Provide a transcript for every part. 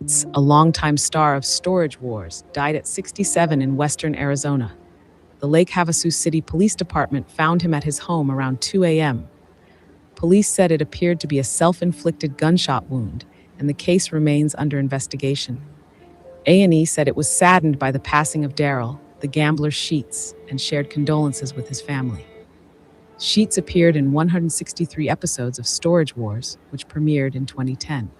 A longtime star of Storage Wars, died at 67 in western Arizona. The Lake Havasu City Police Department found him at his home around 2 a.m. Police said it appeared to be a self-inflicted gunshot wound, and the case remains under investigation. A&E said it was saddened by the passing of Darrel, the gambler Sheets, and shared condolences with his family. Sheets appeared in 163 episodes of Storage Wars, which premiered in 2010.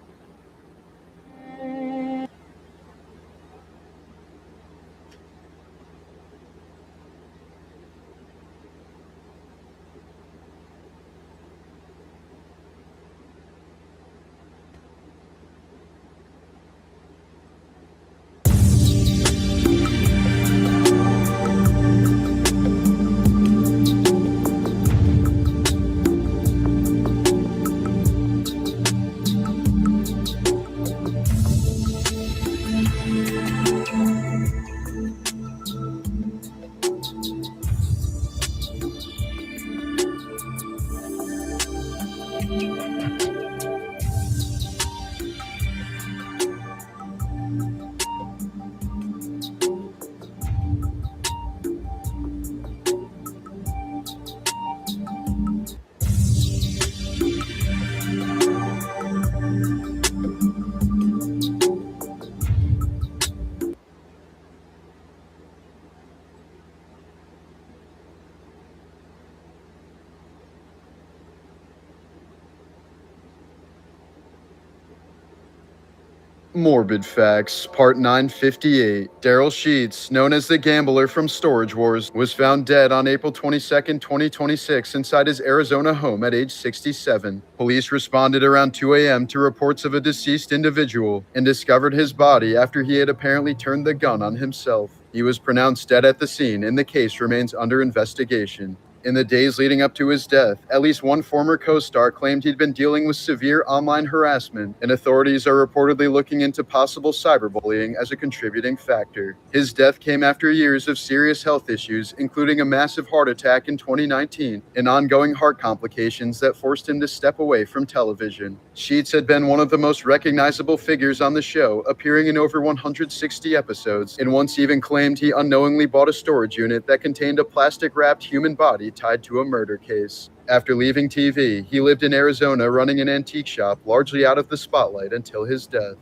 Morbid Facts, Part 958. Darrel Sheets, known as the Gambler from Storage Wars, was found dead on April 22, 2026, inside his Arizona home at age 67. Police responded around 2 a.m. to reports of a deceased individual and discovered his body after he had apparently turned the gun on himself. He was pronounced dead at the scene, and the case remains under investigation. In the days leading up to his death, at least one former co-star claimed he'd been dealing with severe online harassment, and authorities are reportedly looking into possible cyberbullying as a contributing factor. His death came after years of serious health issues, including a massive heart attack in 2019 and ongoing heart complications that forced him to step away from television. Sheets had been one of the most recognizable figures on the show, appearing in over 160 episodes, and once even claimed he unknowingly bought a storage unit that contained a plastic-wrapped human body tied to a murder case. After leaving TV, he lived in Arizona running an antique shop, largely out of the spotlight until his death.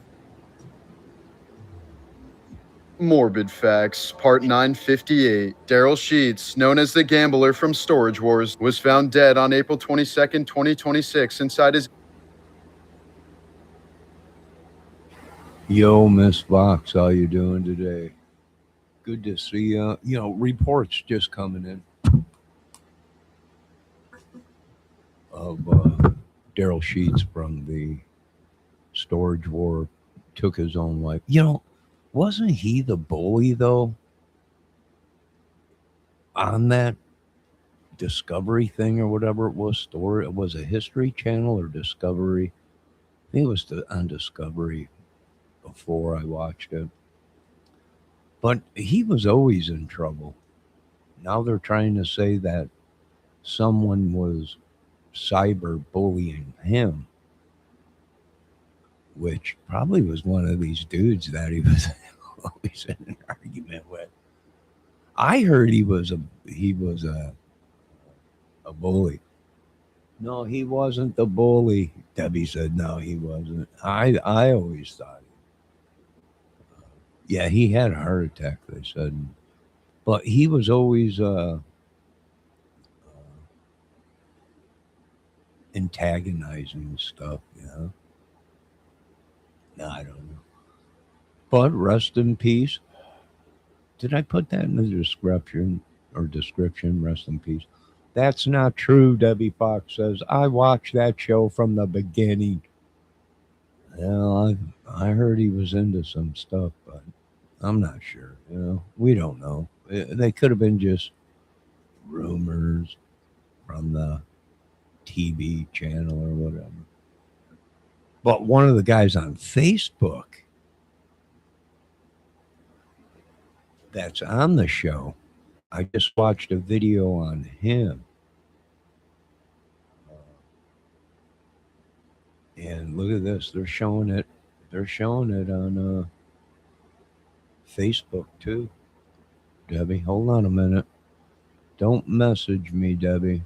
Morbid Facts, Part 958. Darrel Sheets, known as the Gambler from Storage Wars, was found dead on April 22, 2026, inside his... Yo, Miss Fox, how you doing today? Good to see you. You know, reports just coming in of Darrel Sheets from the Storage War took his own life. You know, wasn't he the bully though on that Discovery thing or whatever it was? Story, it was a History Channel or Discovery. I think it was on Discovery before I watched it. But he was always in trouble. Now they're trying to say that someone was cyber bullying him, which probably was one of these dudes that he was always in an argument with. I heard he was a bully. No, he wasn't the bully. Debbie said no, he wasn't. I always thought. Yeah, he had a heart attack. They said, but he was always antagonizing stuff. You know. No, I don't know. But rest in peace. Did I put that in the description or description? Rest in peace. That's not true, Debbie Fox says. I watched that show from the beginning. Well, I heard he was into some stuff, but I'm not sure. You know, we don't know. They could have been just rumors from the TV channel or whatever. But one of the guys on Facebook that's on the show, I just watched a video on him. And look at this. They're showing it They're showing it on Facebook too. Debbie, hold on a minute. Don't message me, Debbie.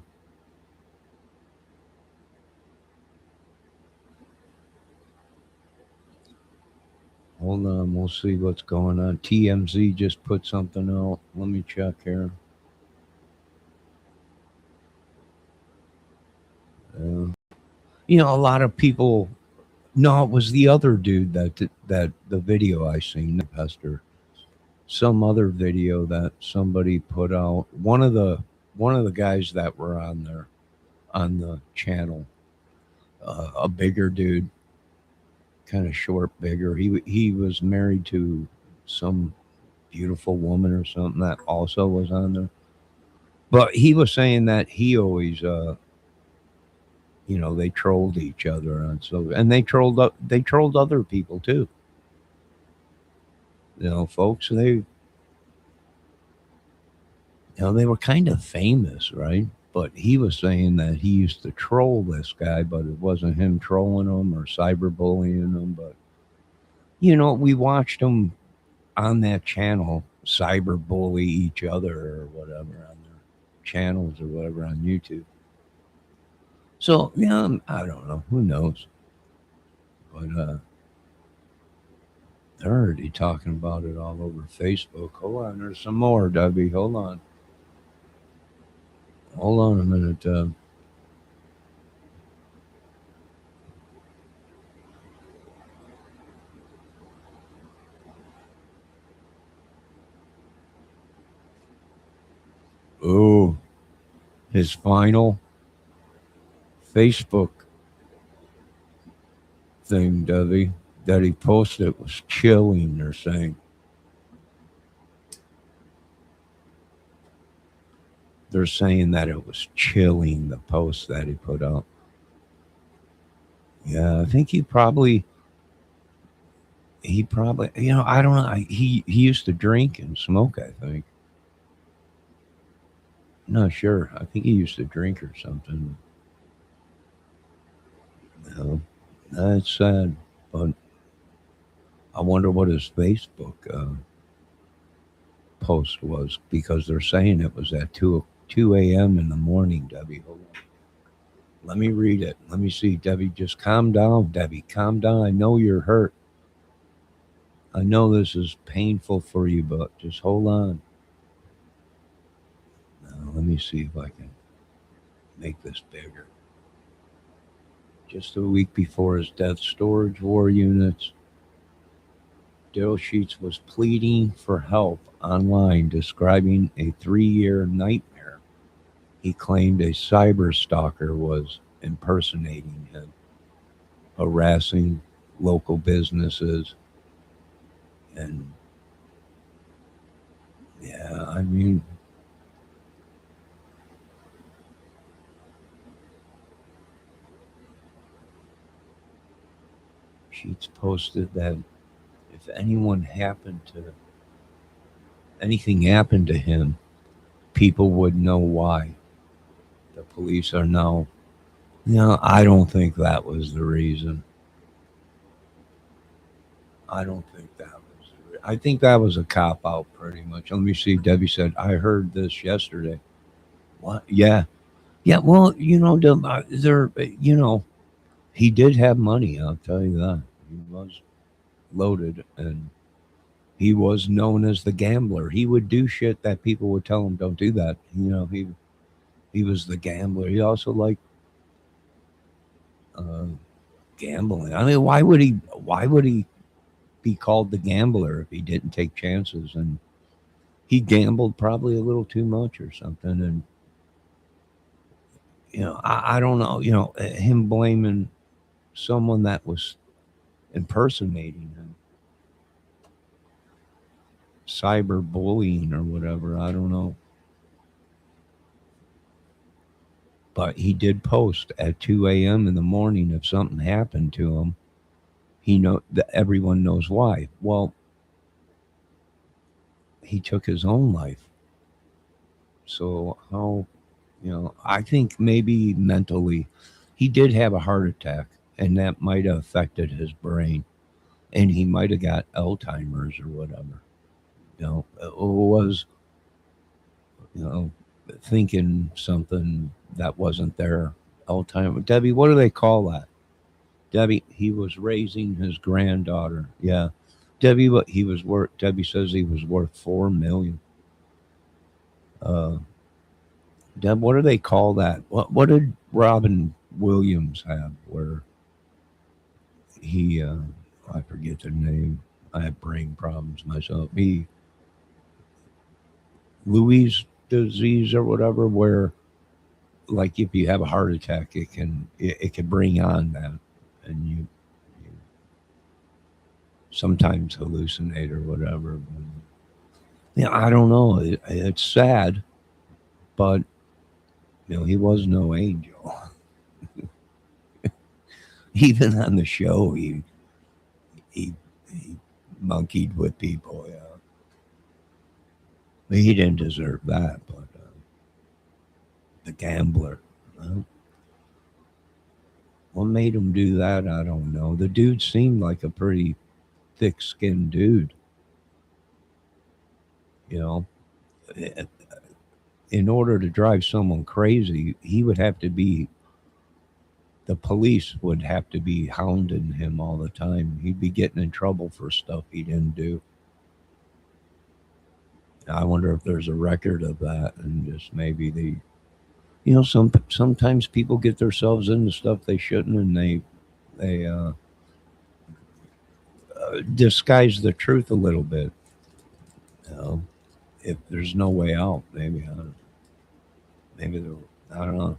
Hold on, we'll see what's going on. TMZ just put something out. Let me check here. Uh, a lot of people. No, it was the other dude that the video I seen, Pester. Some other video that somebody put out. One of the guys that were on there on the channel, a bigger dude, kind of short, bigger. He was married to some beautiful woman or something that also was on there. But he was saying that he always, they trolled each other on so, and they trolled other people too. Folks, they were kind of famous, right? But he was saying that he used to troll this guy, but it wasn't him trolling him or cyberbullying him. But we watched him on that channel cyberbully each other or whatever on their channels or whatever on YouTube. So I don't know. Who knows? But they're already talking about it all over Facebook. Hold on, there's some more, Debbie. Hold on. Hold on a minute. Oh, his final Facebook thing, Debbie, that he posted was chilling, they're saying. They're saying that it was chilling, the post that he put out. Yeah, I think he probably, I don't know. He used to drink and smoke, I think. Not sure. I think he used to drink or something. No, that's sad. But I wonder what his Facebook post was because they're saying it was at 2 a.m. in the morning, Debbie. Hold on. Let me read it. Let me see, Debbie. Just calm down, Debbie. Calm down. I know you're hurt. I know this is painful for you, but just hold on. Now, let me see if I can make this bigger. Just a week before his death, storage war units. Darrel Sheets was pleading for help online, describing a 3-year nightmare. He claimed a cyber stalker was impersonating him, harassing local businesses. And yeah, I mean, Sheets posted that if anything happened to him, people would know why. The police are now, I don't think that was the reason. I don't think that was I think that was a cop out pretty much. Let me see. Debbie said, I heard this yesterday. What? Yeah. Yeah. Well, he did have money. I'll tell you that. He was loaded and he was known as the gambler. He would do shit that people would tell him, don't do that. He was the gambler. He also liked uh, gambling. I mean, why would he be called the gambler if he didn't take chances? And he gambled probably a little too much or something. And I don't know. Him blaming someone that was impersonating him, cyberbullying or whatever. I don't know. But he did post at 2 a.m. in the morning if something happened to him. He know that everyone knows why. Well, he took his own life. So how, I think maybe mentally he did have a heart attack and that might have affected his brain. and he might have got Alzheimer's or whatever. Was you know thinking something that wasn't there. Alzheimer's. Debbie, what do they call that? Debbie, he was raising his granddaughter. Yeah, Debbie, what he was worth? Debbie says he was worth 4 million. Uh, Deb, what do they call that? What did Robin Williams have? Where he, I forget the name. I have brain problems myself. He Louis disease or whatever, where like if you have a heart attack, it can bring on that, and you sometimes hallucinate or whatever. Yeah, I don't know. It's sad, but he was no angel. Even on the show, he he monkeyed with people. Yeah, he didn't deserve that. But the gambler, well, what made him do that? I don't know. The dude seemed like a pretty thick-skinned dude. You know, in order to drive someone crazy, he would have to be. The police would have to be hounding him all the time. He'd be getting in trouble for stuff he didn't do. I wonder if there's a record of that, and just maybe sometimes people get themselves into stuff they shouldn't, and they disguise the truth a little bit. You know, if there's no way out, maybe I don't know.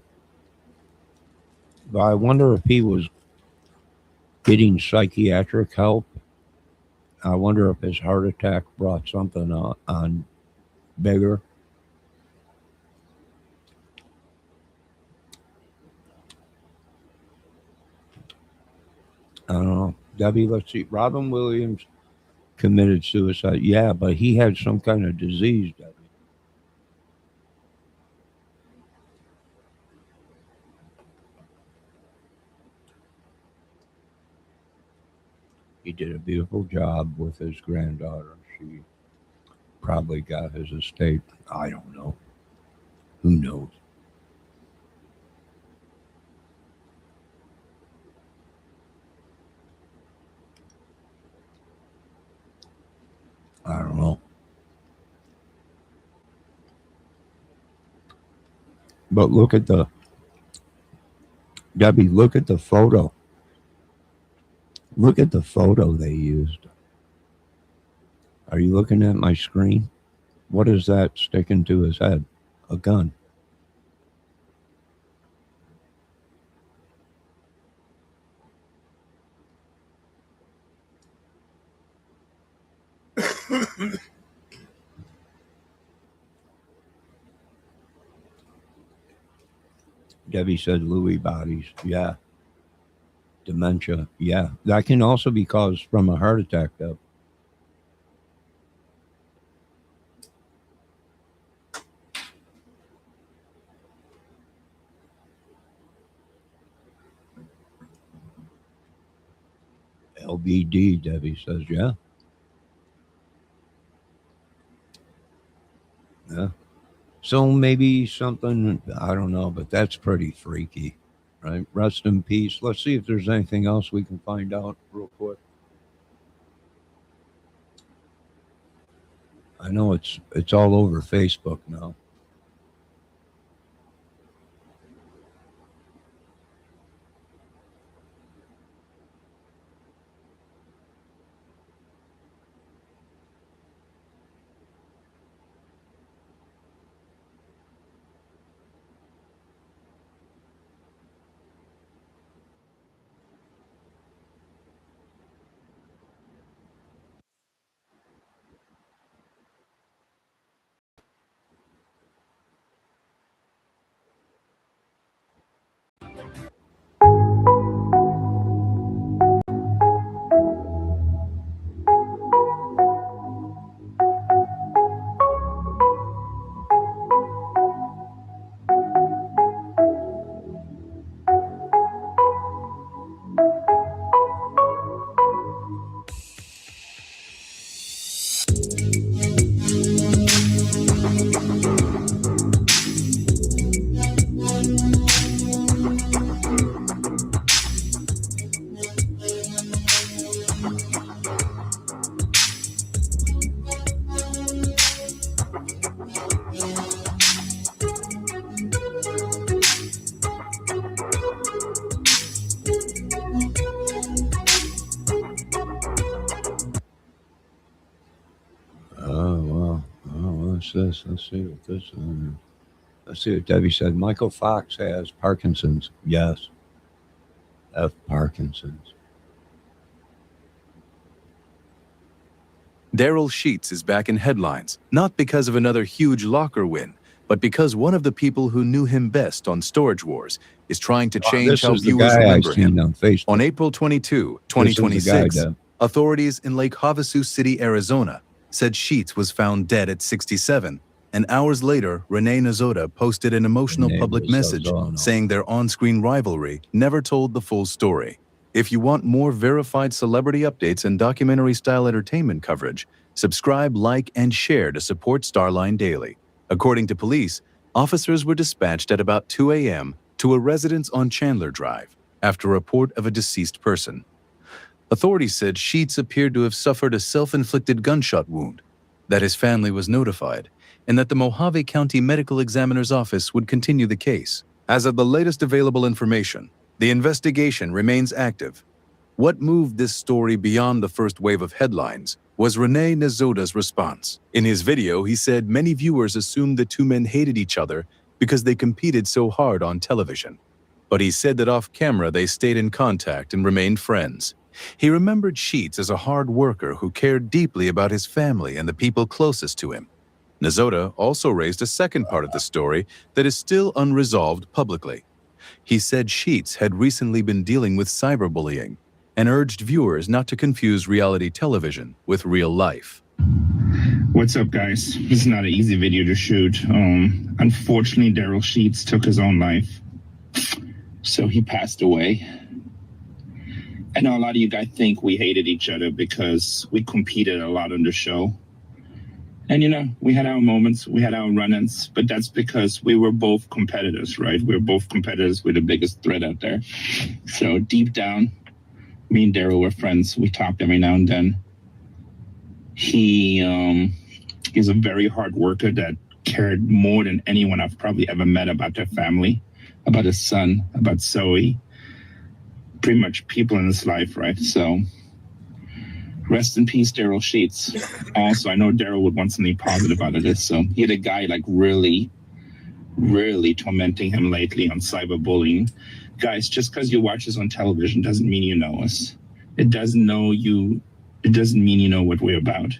But I wonder if he was getting psychiatric help. I wonder if his heart attack brought something on bigger. I don't know. Debbie, let's see. Robin Williams committed suicide. Yeah, but he had some kind of disease, Debbie. He did a beautiful job with his granddaughter. She probably got his estate. I don't know. Who knows? I don't know. But look at the Debbie. Look at the photo. Look at the photo they used. Are you looking at my screen? What is that sticking to his head? A gun. Debbie said Lewy bodies. Yeah. Dementia. Yeah. That can also be caused from a heart attack, though. LBD, Debbie says, yeah. Yeah. So maybe something, I don't know, but that's pretty freaky, right? Rest in peace. Let's see if there's anything else we can find out real quick. I know it's all over Facebook now. What's this? Let's see what this is. Let's see what Debbie said. Michael Fox has Parkinson's. Yes. F. Parkinson's. Darrel Sheets is back in headlines, not because of another huge locker win, but because one of the people who knew him best on Storage Wars is trying to change how viewers remember him. On Facebook. On April 22, 2026, authorities in Lake Havasu City, Arizona, said Sheets was found dead at 67, and hours later, Renee Nazota posted an emotional public message saying their on-screen rivalry never told the full story. If you want more verified celebrity updates and documentary-style entertainment coverage, subscribe, like, and share to support Starline Daily. According to police, officers were dispatched at about 2 a.m. to a residence on Chandler Drive after a report of a deceased person. Authorities said Sheets appeared to have suffered a self-inflicted gunshot wound, that his family was notified, and that the Mojave County Medical Examiner's Office would continue the case. As of the latest available information, the investigation remains active. What moved this story beyond the first wave of headlines was Renee Nazota's response. In his video, he said many viewers assumed the two men hated each other because they competed so hard on television. But he said that off camera they stayed in contact and remained friends. He remembered Sheets as a hard worker who cared deeply about his family and the people closest to him. Nazota also raised a second part of the story that is still unresolved publicly. He said Sheets had recently been dealing with cyberbullying and urged viewers not to confuse reality television with real life. What's up, guys? This is not an easy video to shoot. Unfortunately, Darrel Sheets took his own life. So he passed away. I know a lot of you guys think we hated each other because we competed a lot on the show. And, you know, we had our moments, we had our run-ins, but that's because we were both competitors, right? We were both competitors. We're the biggest threat out there. So deep down, me and Darrel were friends. We talked every now and then. He's a very hard worker that cared more than anyone I've probably ever met about their family, about his son, about Zoe, pretty much people in his life, right? So rest in peace, Darrel Sheets. Also, I know Darrel would want something positive out of this. So he had a guy like really tormenting him lately on cyberbullying. Guys, just because you watch us on television doesn't mean you know us. It doesn't mean you know what we're about.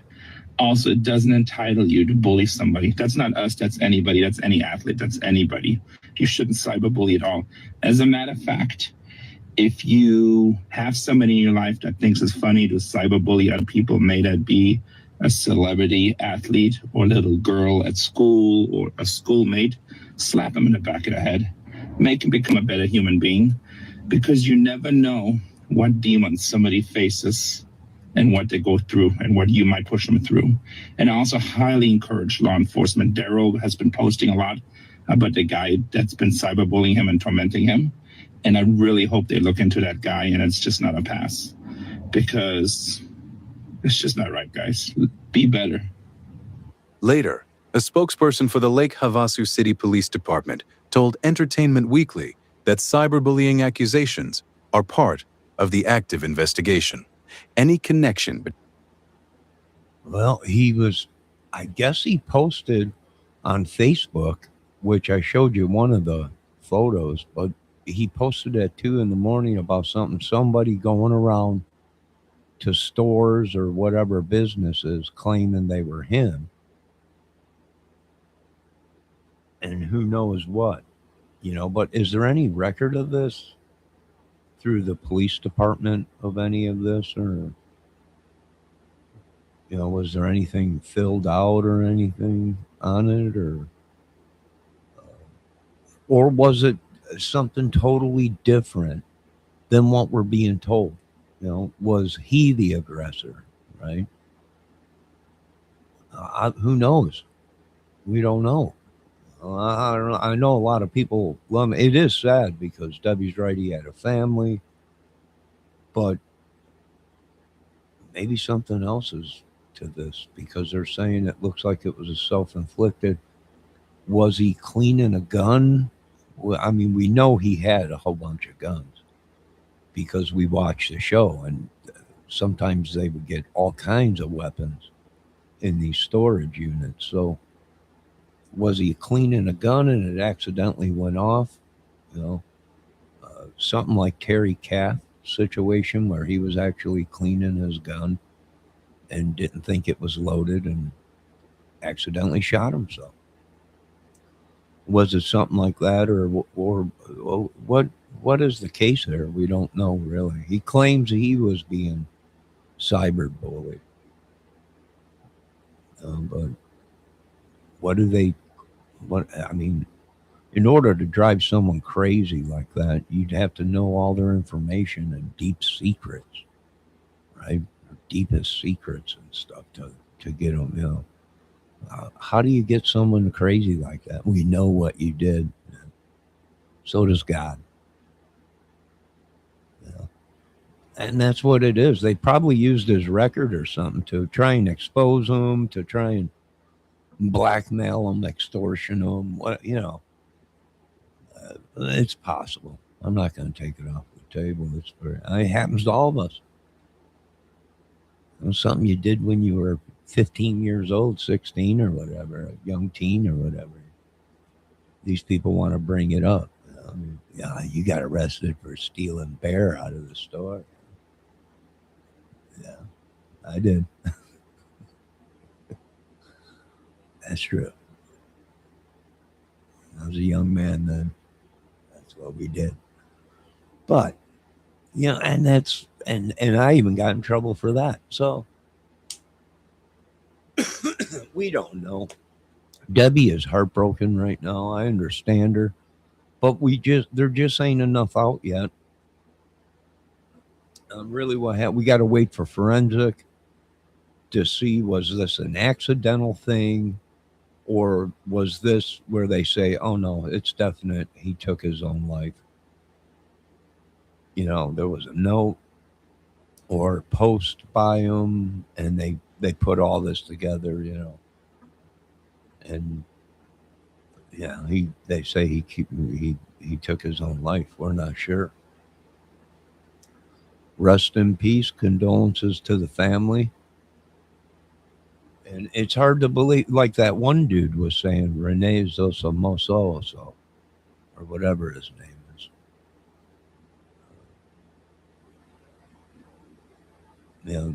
Also, it doesn't entitle you to bully somebody. That's not us, that's anybody, that's any athlete, that's anybody. You shouldn't cyberbully at all. As a matter of fact, if you have somebody in your life that thinks it's funny to cyberbully other people, may that be a celebrity athlete or a little girl at school or a schoolmate, slap them in the back of the head. Make them become a better human being, because you never know what demons somebody faces and what they go through and what you might push them through. And I also highly encourage law enforcement. Darrel has been posting a lot about the guy that's been cyberbullying him and tormenting him. And I really hope they look into that guy and it's just not a pass, because it's just not right, guys. Be better. Later, a spokesperson for the Lake Havasu City Police Department told Entertainment Weekly that cyberbullying accusations are part of the active investigation. Any connection? Well, I guess he posted on Facebook, which I showed you one of the photos, but he posted at 2 a.m. about somebody going around to stores or whatever businesses claiming they were him. And who knows what, but is there any record of this through the police department of any of this, or, was there anything filled out or anything on it, or was it something totally different than what we're being told? Was he the aggressor, right? Who knows? We don't know. I don't know. I know a lot of people love him. It is sad because Debbie's right. He had a family, but maybe something else is to this, because they're saying it looks like it was a self-inflicted. Was he cleaning a gun? Well, I mean, we know he had a whole bunch of guns because we watched the show, and sometimes they would get all kinds of weapons in these storage units. So Was he cleaning a gun and it accidentally went off? Something like Terry Kath situation where he was actually cleaning his gun and didn't think it was loaded and accidentally shot himself. Was it something like that, or what is the case there? We don't know really. He claims he was being cyberbullied, but what do they? What I mean, in order to drive someone crazy like that, you'd have to know all their information and deep secrets, right? Deepest secrets and stuff to get them. How do you get someone crazy like that? We know what you did. So does God. And that's what it is. They probably used his record or something to try and expose him, to try and blackmail him, extortion him. It's possible. I'm not going to take it off the table. It happens to all of us. It was something you did when you were 15 years old, 16 or whatever, a young teen or whatever. These people want to bring it up. You got arrested for stealing bear out of the store. Yeah, I did. That's true. I was a young man then. That's what we did. But, and that's, and I even got in trouble for that. So, we don't know. Debbie is heartbroken right now. I understand her. But there just ain't enough out yet. Really, what happened? We got to wait for forensic to see, was this an accidental thing, or was this where they say, oh no, it's definite, he took his own life. There was a note or post by him, and they put all this together, and yeah, they say he took his own life. We're not sure. Rest in peace. Condolences to the family. And it's hard to believe, like that one dude was saying, Rene Zosomoso, or whatever his name is.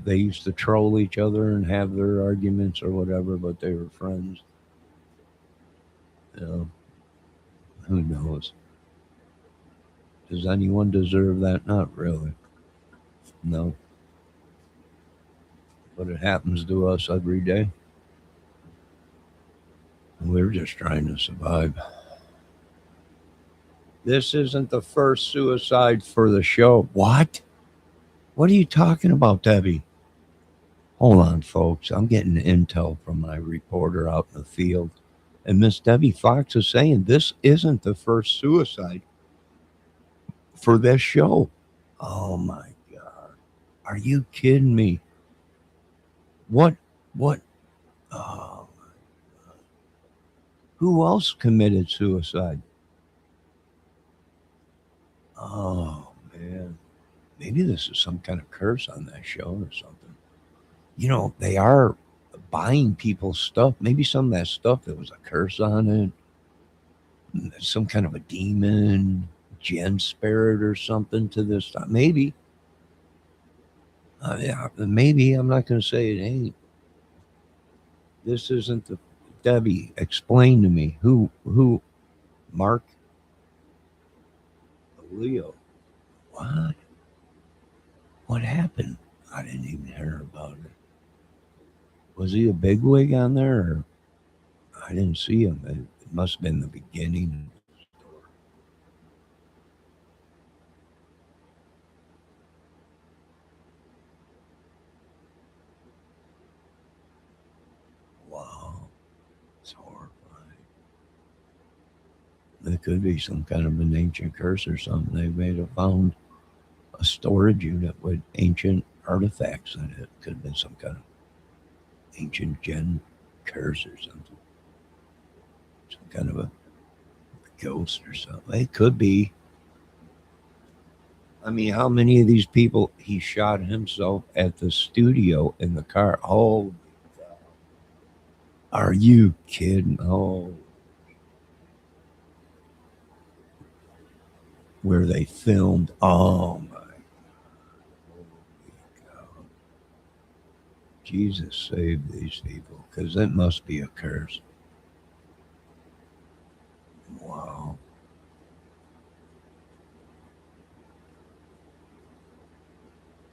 They used to troll each other and have their arguments or whatever, but they were friends. Who knows? Does anyone deserve that? Not really. No. But it happens to us every day. We're just trying to survive. This isn't the first suicide for the show. What? What are you talking about, Debbie? Hold on, folks. I'm getting intel from my reporter out in the field. And Miss Debbie Fox is saying this isn't the first suicide for this show. Oh, my God. Are you kidding me? What? Oh, who else committed suicide? Oh, man. Maybe this is some kind of curse on that show or something. They are buying people's stuff. Maybe some of that stuff, there was a curse on it. Some kind of a demon, gen spirit or something to this stuff. Maybe. Yeah, maybe. I'm not going to say it ain't. This isn't the... Debbie, explain to me. Who? Mark? Leo. What? What happened? I didn't even hear about it. Was he a bigwig on there? Or I didn't see him. It must have been the beginning. Wow. It's horrifying. It could be some kind of an ancient curse or something. They may have found a storage unit with ancient artifacts in it. Could have been some kind of ancient gen curse or something. Some kind of a ghost or something. It could be. I mean, how many of these people... He shot himself at the studio in the car. Oh, God. Are you kidding? Oh. Where they filmed. Oh my. God. Jesus save these people, because it must be a curse. Wow.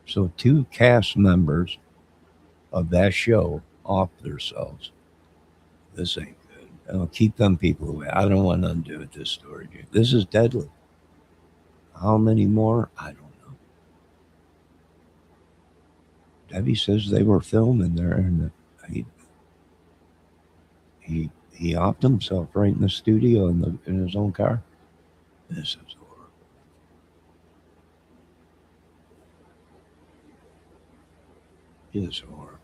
So 2 cast members of that show off themselves. This ain't good. I'll keep them people away. I don't want nothing to do with this story. This is deadly. How many more? I don't know. Debbie says they were filming there, and he offed himself right in the studio in his own car. This is horrible. It is horrible.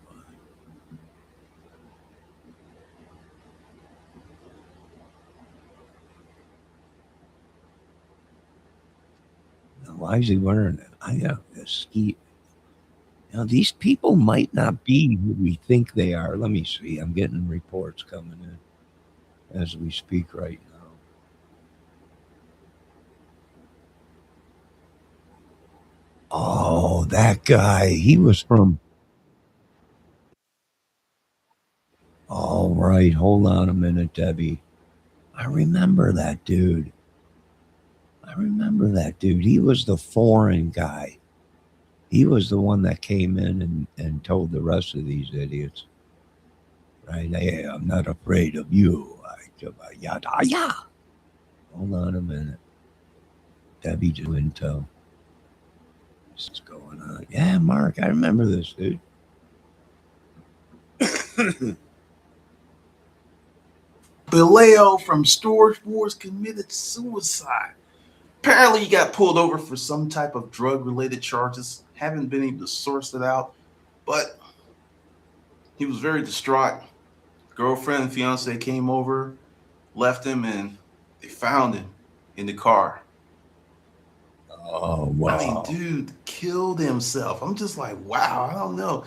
Why is he wearing it? I got a ski. Now, these people might not be who we think they are. Let me see. I'm getting reports coming in as we speak right now. Oh, that guy. He was from. All right. Hold on a minute, Debbie. I remember that dude. He was the foreign guy. He was the one that came in and told the rest of these idiots, right? Hey, I'm not afraid of you. Yada, yeah. Hold on a minute. Debbie just intel. What's going on? Yeah, Mark, I remember this, dude. Bileo from Storage Wars committed suicide. Apparently, he got pulled over for some type of drug-related charges. Haven't been able to source it out, but he was very distraught. Girlfriend and fiance came over, left him, and they found him in the car. Oh, wow. I mean, dude killed himself. I'm just like, wow, I don't know.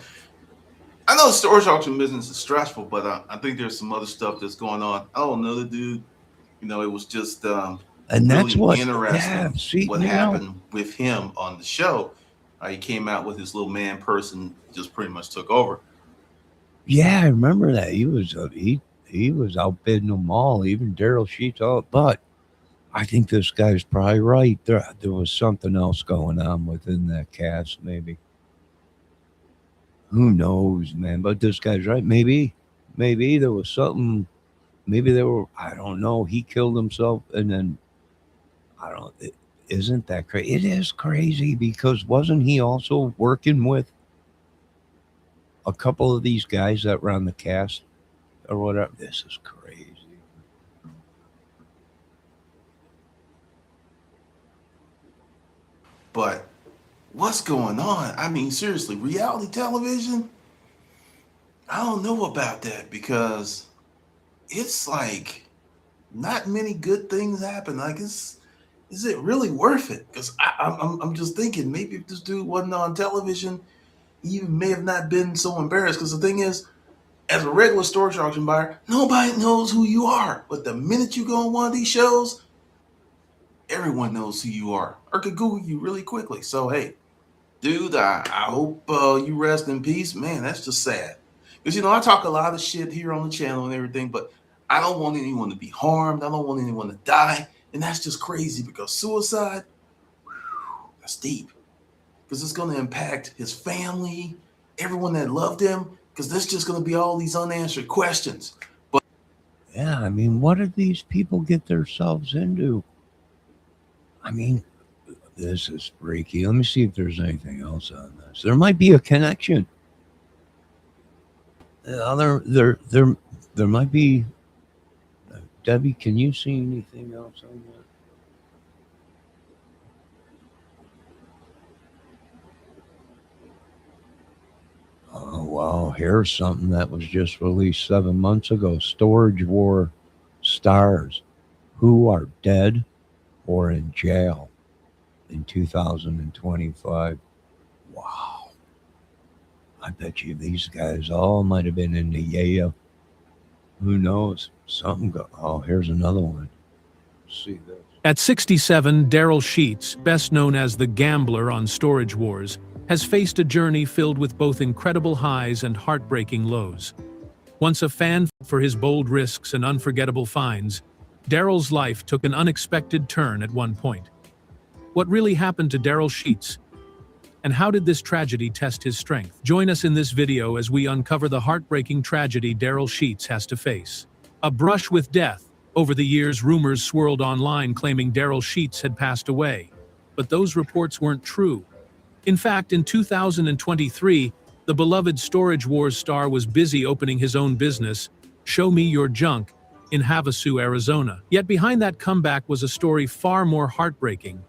I know the storage auction business is stressful, but I think there's some other stuff that's going on. I don't know the dude. It was just and really that's what interesting what happened with him on the show. He came out with his little man person, just pretty much took over. Yeah, I remember that. He was outbidding them all, even Darrel Sheets out. But I think this guy's probably right. There was something else going on within that cast, maybe. Who knows, man? But this guy's right. Maybe there was something. Maybe there were. I don't know. He killed himself, and then I don't. Isn't that crazy? It is crazy because wasn't he also working with a couple of these guys that were on the cast or whatever? This is crazy. But what's going on? I mean, seriously, reality television? I don't know about that because it's like not many good things happen. Like, is it really worth it? Because I'm just thinking maybe if this dude wasn't on television, he may have not been so embarrassed. Because the thing is, as a regular storage auction buyer, nobody knows who you are. But the minute you go on one of these shows, everyone knows who you are or could Google you really quickly. So, hey, dude, I hope you rest in peace. Man, that's just sad. Because, I talk a lot of shit here on the channel and everything, but I don't want anyone to be harmed. I don't want anyone to die. And that's just crazy because suicide, that's deep. Because it's going to impact his family, everyone that loved him, because there's just going to be all these unanswered questions. But yeah, I mean, what did these people get themselves into? I mean, this is freaky. Let me see if there's anything else on this. There might be a connection. There might be. Debbie, can you see anything else on that? Oh, wow. Here's something that was just released 7 months ago. Storage War stars who are dead or in jail in 2025. Wow. I bet you these guys all might have been in the Yale. Who knows? Something go. Oh, here's another one. Let's see this. At 67, Darrel Sheets, best known as the Gambler on Storage Wars, has faced a journey filled with both incredible highs and heartbreaking lows. Once a fan for his bold risks and unforgettable finds, Darrel's life took an unexpected turn at one point. What really happened to Darrel Sheets? And how did this tragedy test his strength? Join us in this video as we uncover the heartbreaking tragedy Darrel Sheets has to face. A brush with death. Over the years, rumors swirled online claiming Darrel Sheets had passed away. But those reports weren't true. In fact, in 2023, the beloved Storage Wars star was busy opening his own business, Show Me Your Junk, in Havasu, Arizona. Yet behind that comeback was a story far more heartbreaking.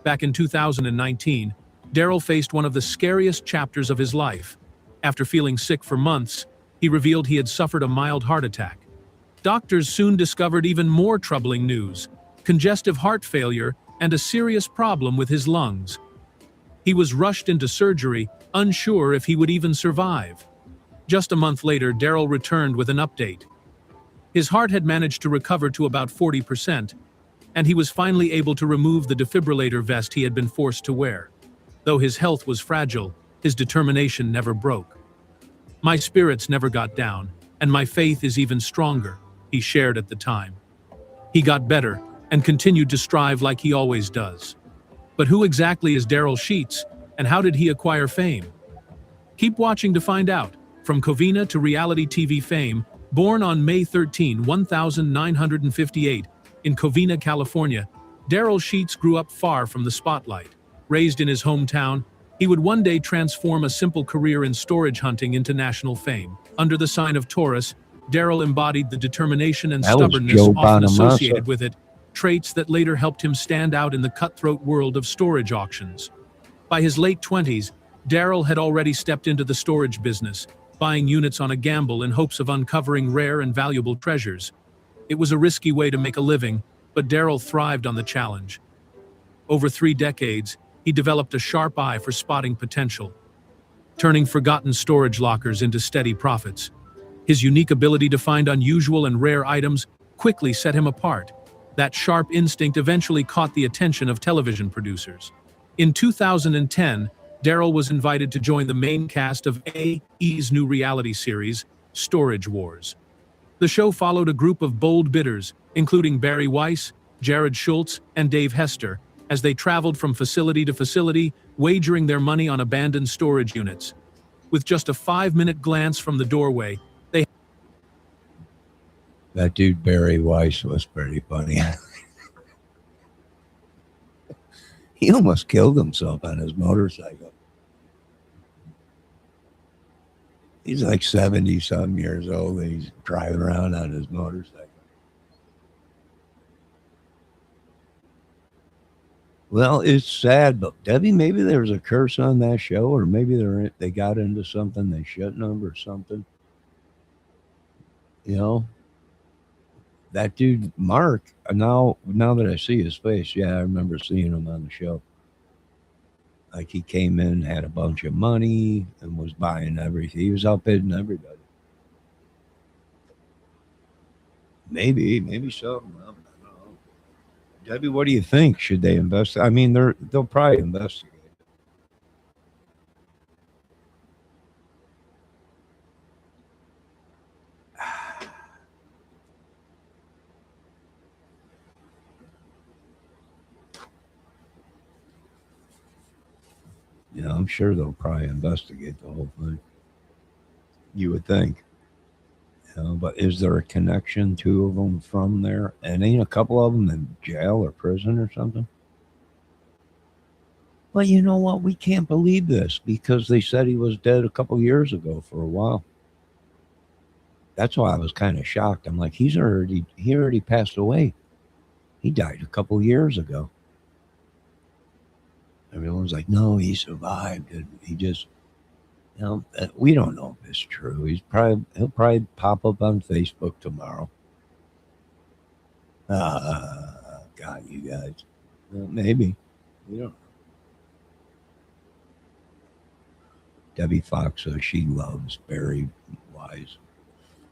Back in 2019, Darrel faced one of the scariest chapters of his life. After feeling sick for months, he revealed he had suffered a mild heart attack. Doctors soon discovered even more troubling news: congestive heart failure and a serious problem with his lungs. He was rushed into surgery, unsure if he would even survive. Just a month later, Darrel returned with an update. His heart had managed to recover to about 40%, and he was finally able to remove the defibrillator vest he had been forced to wear. Though his health was fragile, his determination never broke. "My spirits never got down, and my faith is even stronger," he shared at the time. He got better and continued to strive like he always does. But who exactly is Darrel Sheets, and how did he acquire fame? Keep watching to find out. From Covina to reality TV fame, born on May 13, 1958, in Covina, California, Darrel Sheets grew up far from the spotlight. Raised in his hometown, he would one day transform a simple career in storage hunting into national fame. Under the sign of Taurus, Darrel embodied the determination and stubbornness often associated with it, traits that later helped him stand out in the cutthroat world of storage auctions. By his late 20s, Darrel had already stepped into the storage business, buying units on a gamble in hopes of uncovering rare and valuable treasures. It was a risky way to make a living, but Darrel thrived on the challenge. Over 3 decades, he developed a sharp eye for spotting potential, turning forgotten storage lockers into steady profits. His unique ability to find unusual and rare items quickly set him apart. That sharp instinct eventually caught the attention of television producers. In 2010, Darrel was invited to join the main cast of AE's new reality series, Storage Wars. The show followed a group of bold bidders, including Barry Weiss, Jared Schultz, and Dave Hester, as they traveled from facility to facility, wagering their money on abandoned storage units. With just a 5-minute glance from the doorway, that dude Barry Weiss was pretty funny. He almost killed himself on his motorcycle. He's like 70-some years old, and he's driving around on his motorcycle. Well, it's sad, but Debbie, maybe there was a curse on that show, or maybe they got into something they shouldn't have, or something. You know, that dude Mark. Now that I see his face, yeah, I remember seeing him on the show. Like, he came in, had a bunch of money, and was buying everything. He was outbidding everybody. Maybe something. I don't know. Debbie, what do you think? Should they invest? I mean, they'll probably investigate. Yeah, I'm sure they'll probably investigate the whole thing. You would think. You know, but is there a connection, 2 of them from there? And ain't a couple of them in jail or prison or something? Well, you know what? We can't believe this, because they said he was dead a couple years ago for a while. That's why I was kind of shocked. I'm like, he already passed away. He died a couple years ago. Everyone's like, no, he survived. And he just, you know, we don't know if it's true. He'll probably pop up on Facebook tomorrow. God, you guys. Well, maybe. We don't know. Debbie Fox says she loves Barry Wise.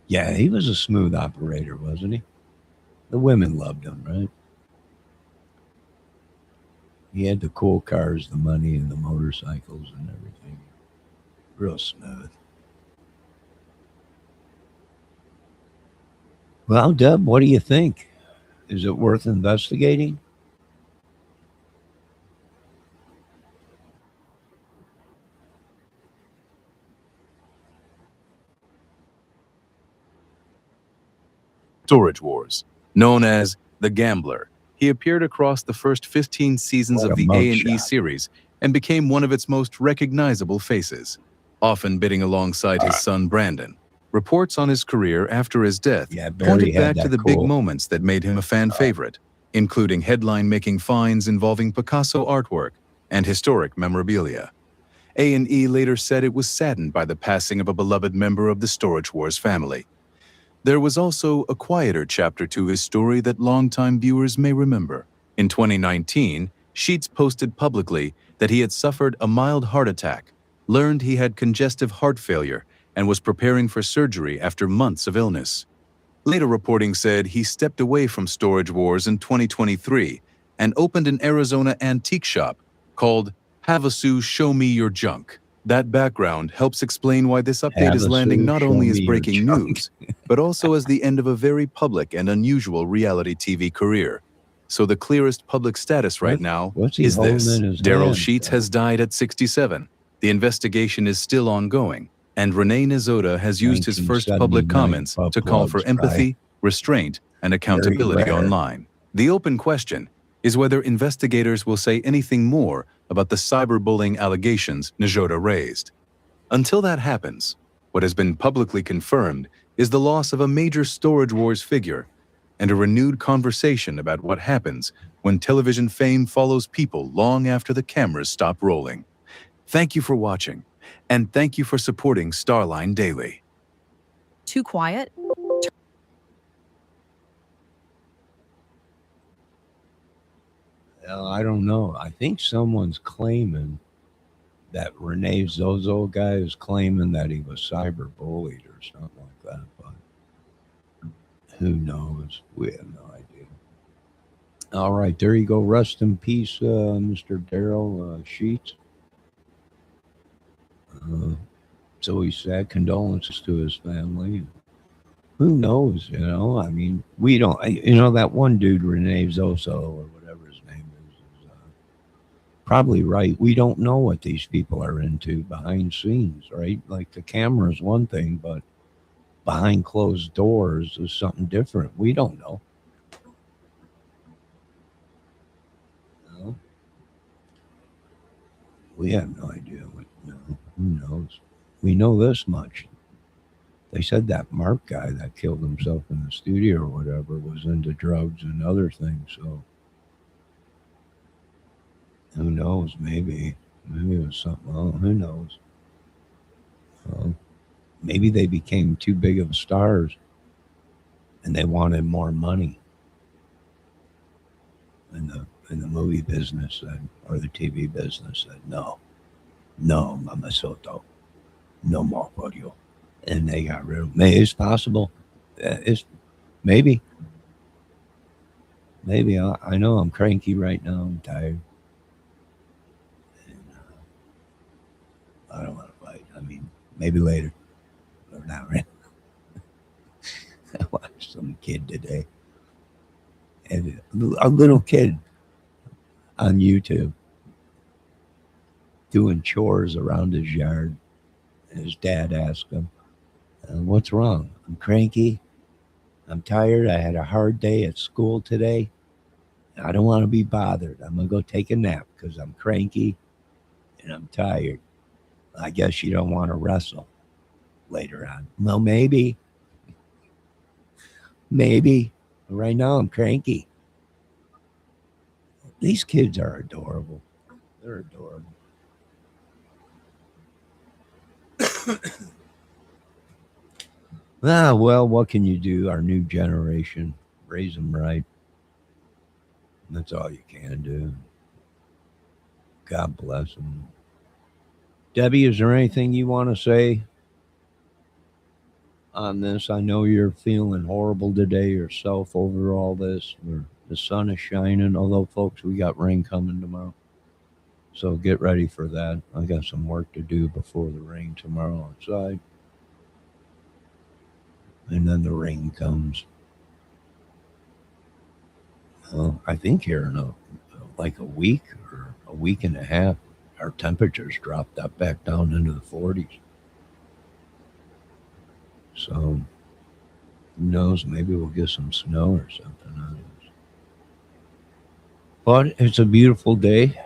Yeah, he was a smooth operator, wasn't he? The women loved him, right? He had the cool cars, the money, and the motorcycles and everything. Real smooth. Well, Deb, what do you think? Is it worth investigating? Storage Wars. Known as The Gambler, he appeared across the first 15 seasons What of a the A&E mugshot. series and became one of its most recognizable faces, often bidding alongside his son Brandon. Reports on his career after his death Barry pointed had back to that the big cool- moments that made him a fan favorite, including headline-making finds involving Picasso artwork and historic memorabilia. A&E later said it was saddened by the passing of a beloved member of the Storage Wars family. There was also a quieter chapter to his story that longtime viewers may remember. In 2019, Sheets posted publicly that he had suffered a mild heart attack, learned he had congestive heart failure, and was preparing for surgery after months of illness. Later reporting said he stepped away from Storage Wars in 2023 and opened an Arizona antique shop called Havasu Show Me Your Junk. That background helps explain why this update is landing not only as breaking news, but also as the end of a very public and unusual reality TV career. So the clearest public status right now is this: Darrel Sheets has died at 67. The investigation is still ongoing, and Renee Nizoda has used his first public comments to call for empathy, restraint, and accountability online. The open question is whether investigators will say anything more about the cyberbullying allegations Nizoda raised. Until that happens, what has been publicly confirmed is the loss of a major Storage Wars figure and a renewed conversation about what happens when television fame follows people long after the cameras stop rolling. Thank you for watching, and thank you for supporting Starline Daily. Too quiet? Well, I don't know. I think someone's claiming that Renee Zozo guy is claiming that he was cyberbullied or something like that, but who knows? We have no idea. All right, there you go. Rest in peace, Mr. Darrel Sheets. So he said condolences to his family. Who knows? You know, I mean, we don't. You know, that one dude, Renee Zoso or whatever his name is probably right. We don't know what these people are into behind scenes, right? Like the camera is one thing, but behind closed doors is something different. We don't know. No. We have no idea. Who knows? We know this much. They said that Mark guy that killed himself in the studio or whatever was into drugs and other things. So who knows? Maybe it was something. Oh, who knows? Maybe they became too big of stars and they wanted more money. And the movie business said, or the TV business said, no, Mama Soto, no more for you. And they got rid of him. It's possible. It's maybe. I know I'm cranky right now. I'm tired. And, I don't want to fight. I mean, maybe later. Or not right. I watched some kid today. And a little kid on YouTube doing chores around his yard. And his dad asked him, what's wrong? I'm cranky. I'm tired. I had a hard day at school today. I don't want to be bothered. I'm going to go take a nap because I'm cranky and I'm tired. I guess you don't want to wrestle later on. Well, maybe. Right now I'm cranky. These kids are adorable. They're adorable. Well, what can you do? Our new generation, raise them right. That's all you can do. God bless them. Debbie, is there anything you want to say on this. I know you're feeling horrible today yourself over all this. The sun is shining, although, folks, we got rain coming tomorrow. So get ready for that. I got some work to do before the rain tomorrow outside. And then the rain comes. Well, I think here in like a week or a week and a half, our temperatures dropped up back down into the 40s. So who knows? Maybe we'll get some snow or something on this. But it's a beautiful day.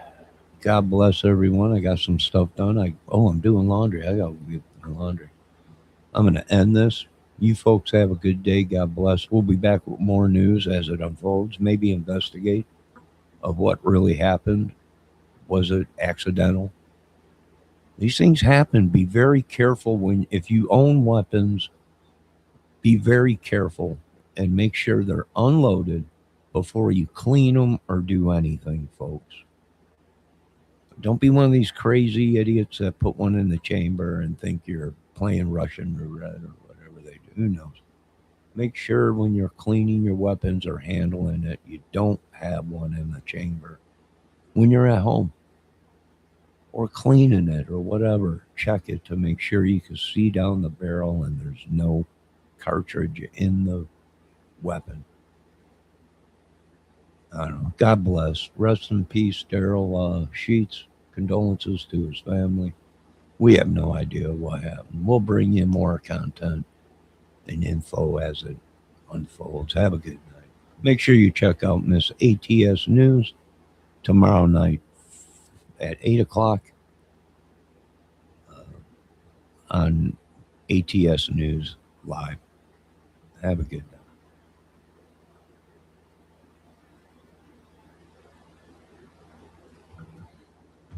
God bless everyone. I got some stuff done. I'm doing laundry. I got to get my laundry. I'm going to end this. You folks have a good day. God bless. We'll be back with more news as it unfolds. Maybe investigate of what really happened. Was it accidental? These things happen. Be very careful if you own weapons. Be very careful and make sure they're unloaded before you clean them or do anything, folks. Don't be one of these crazy idiots that put one in the chamber and think you're playing Russian roulette or whatever they do. Who knows? Make sure when you're cleaning your weapons or handling it, you don't have one in the chamber. When you're at home or cleaning it or whatever, check it to make sure you can see down the barrel and there's no cartridge in the weapon. I don't know. God bless. Rest in peace, Darrel Sheets. Condolences to his family. We have no idea what happened. We'll bring you more content and info as it unfolds. Have a good night. Make sure you check out Miss ATS News tomorrow night at 8 o'clock on ATS News Live. Have a good night.